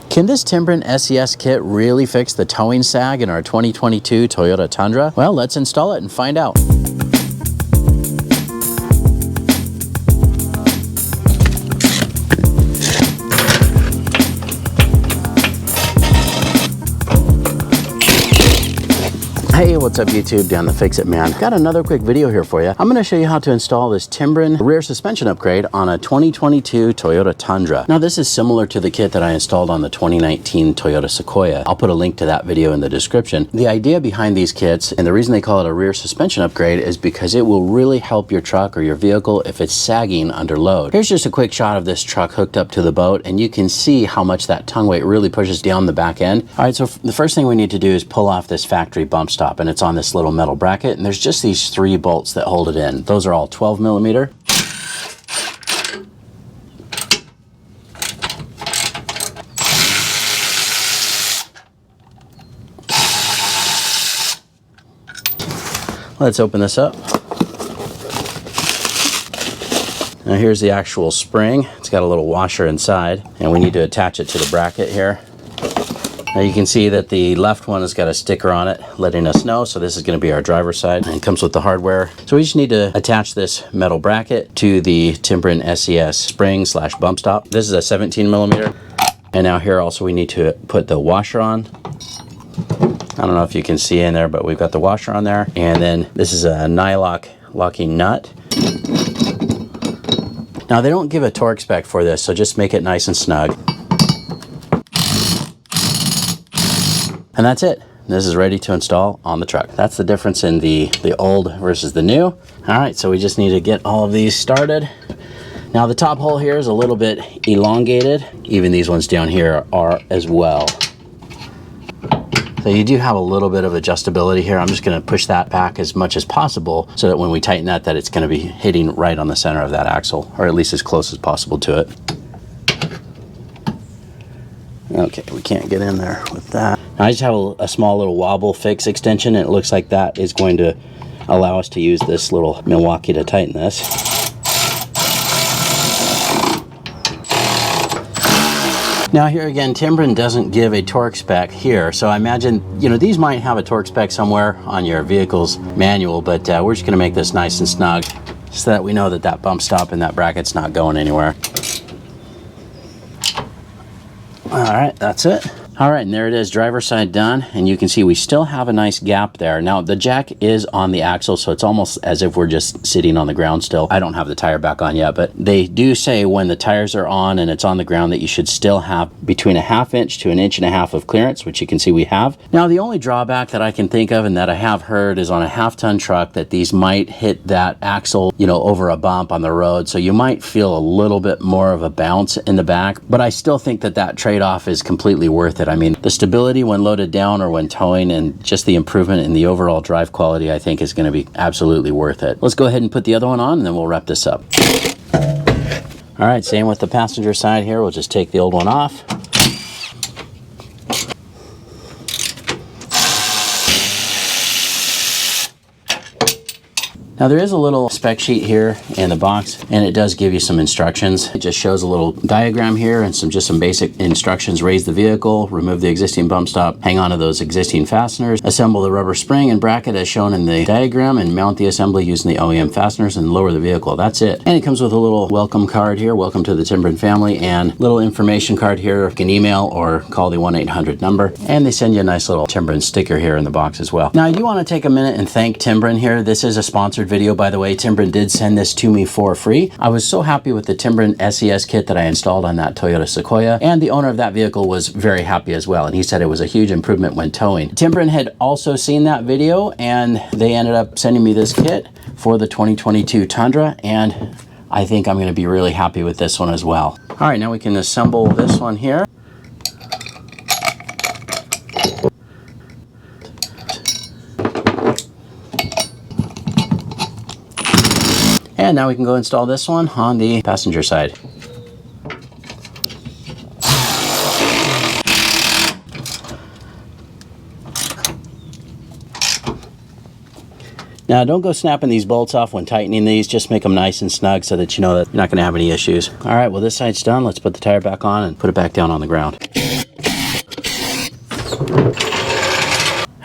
Can this Timbren SES kit really fix the towing sag in our 2022 Toyota Tundra? Well, let's install it and find out. Hey, what's up YouTube? Down the Fix It Man. Got another quick video here for you. I'm going to show you how to install this Timbren rear suspension upgrade on a 2022 Toyota Tundra. Now this is similar to the kit that I installed on the 2019 Toyota Sequoia. I'll put a link to that video in the description. The idea behind these kits, and the reason they call it a rear suspension upgrade, is because it will really help your truck or your vehicle if it's sagging under load. Here's just a quick shot of this truck hooked up to the boat, and you can see how much that tongue weight really pushes down the back end. All right, so the first thing we need to do is pull off this factory bump stop, and it's on this little metal bracket, and there's just these 3 bolts that hold it in. Those are all 12 millimeter. Let's open this up. Now here's the actual spring. It's got a little washer inside, and we need to attach it to the bracket here. Now you can see that the left one has got a sticker on it letting us know, so this is going to be our driver's side, and it comes with the hardware. So we just need to attach this metal bracket to the Timbren SES spring slash bump stop. This is a 17 millimeter. And now here also we need to put the washer on. I don't know if you can see in there, but we've got the washer on there. And then this is a nylock locking nut. Now they don't give a torque spec for this, so just make it nice and snug. And that's it. This is ready to install on the truck. That's the difference in the old versus the new. All right, so we just need to get all of these started. Now the top hole here is a little bit elongated. Even these ones down here are as well. So you do have a little bit of adjustability here. I'm just gonna push that back as much as possible so that when we tighten that, it's gonna be hitting right on the center of that axle, or at least as close as possible to it. Okay, we can't get in there with that. Now I just have a small little wobble fix extension, and it looks like that is going to allow us to use this little Milwaukee to tighten this. Now here again, Timbren doesn't give a torque spec here, so I imagine, you know, these might have a torque spec somewhere on your vehicle's manual, but we're just gonna make this nice and snug so that we know that that bump stop and that bracket's not going anywhere. All right, that's it. All right, and there it is, driver's side done, and you can see we still have a nice gap there. Now, the jack is on the axle, so it's almost as if we're just sitting on the ground still. I don't have the tire back on yet, but they do say when the tires are on and it's on the ground that you should still have between a 1/2 inch to 1.5 inches of clearance, which you can see we have. Now, the only drawback that I can think of and that I have heard is on a 1/2-ton truck that these might hit that axle, you know, over a bump on the road, so you might feel a little bit more of a bounce in the back, but I still think that that trade-off is completely worth it. I mean, the stability when loaded down or when towing and just the improvement in the overall drive quality, I think is going to be absolutely worth it. Let's go ahead and put the other one on, and then we'll wrap this up. All right, same with the passenger side here. We'll just take the old one off. Now there is a little spec sheet here in the box, and it does give you some instructions. It just shows a little diagram here and some basic instructions. Raise the vehicle, remove the existing bump stop, hang on to those existing fasteners, assemble the rubber spring and bracket as shown in the diagram, and mount the assembly using the OEM fasteners and lower the vehicle. That's it. And it comes with a little welcome card here, welcome to the Timbren family, and little information card here. You can email or call the 1-800 number, and they send you a nice little Timbren sticker here in the box as well. Now I do want to take a minute and thank Timbren here. This is a sponsored video, by the way. Timbren did send this to me for free. I was so happy with the Timbren SES kit that I installed on that Toyota Sequoia, and the owner of that vehicle was very happy as well, and he said it was a huge improvement when towing. Timbren had also seen that video, and they ended up sending me this kit for the 2022 Tundra, and I think I'm going to be really happy with this one as well. All right, now we can assemble this one here. And now we can go install this one on the passenger side. Now don't go snapping these bolts off when tightening these, just make them nice and snug so that you know that you're not going to have any issues. All right, well this side's done. Let's put the tire back on and put it back down on the ground.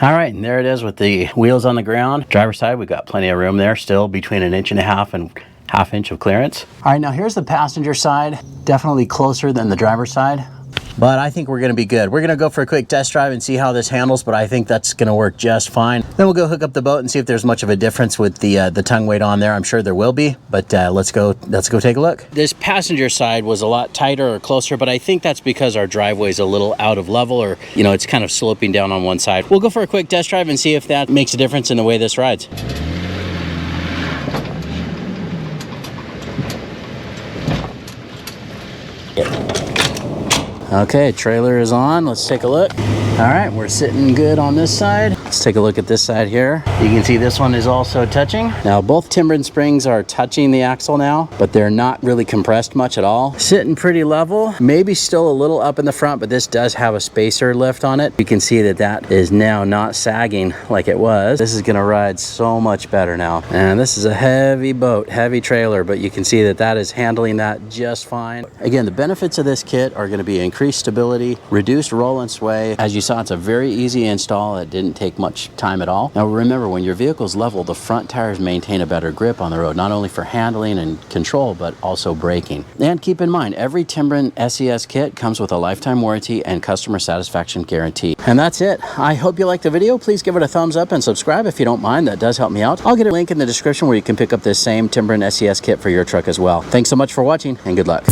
All right, and there it is with the wheels on the ground. Driver's side, we got plenty of room there, still between 1.5 inches and 1/2 inch of clearance. All right, now here's the passenger side. Definitely closer than the driver's side, but I think we're gonna be good. We're gonna go for a quick test drive and see how this handles, but I think that's gonna work just fine. Then we'll go hook up the boat and see if there's much of a difference with the tongue weight on there. I'm sure there will be, but let's go take a look. This passenger side was a lot tighter or closer, but I think that's because our driveway is a little out of level, or it's kind of sloping down on one side. We'll go for a quick test drive and see if that makes a difference in the way this rides. Okay, trailer is on. Let's take a look. All right, we're sitting good on this side. Let's take a look at this side here. You can see this one is also touching. Now, both Timbren springs are touching the axle now, but they're not really compressed much at all. Sitting pretty level, maybe still a little up in the front, but this does have a spacer lift on it. You can see that that is now not sagging like it was. This is gonna ride so much better now. And this is a heavy boat, heavy trailer, but you can see that that is handling that just fine. Again, the benefits of this kit are gonna be increased stability, reduced roll and sway. As you saw, it's a very easy install. It didn't take much time at all. Now remember, when your vehicle's level, the front tires maintain a better grip on the road, not only for handling and control, but also braking. And keep in mind, every Timbren SES kit comes with a lifetime warranty and customer satisfaction guarantee. And that's it. I hope you liked the video. Please give it a thumbs up and subscribe if you don't mind. That does help me out. I'll get a link in the description where you can pick up this same Timbren SES kit for your truck as well. Thanks so much for watching, and good luck.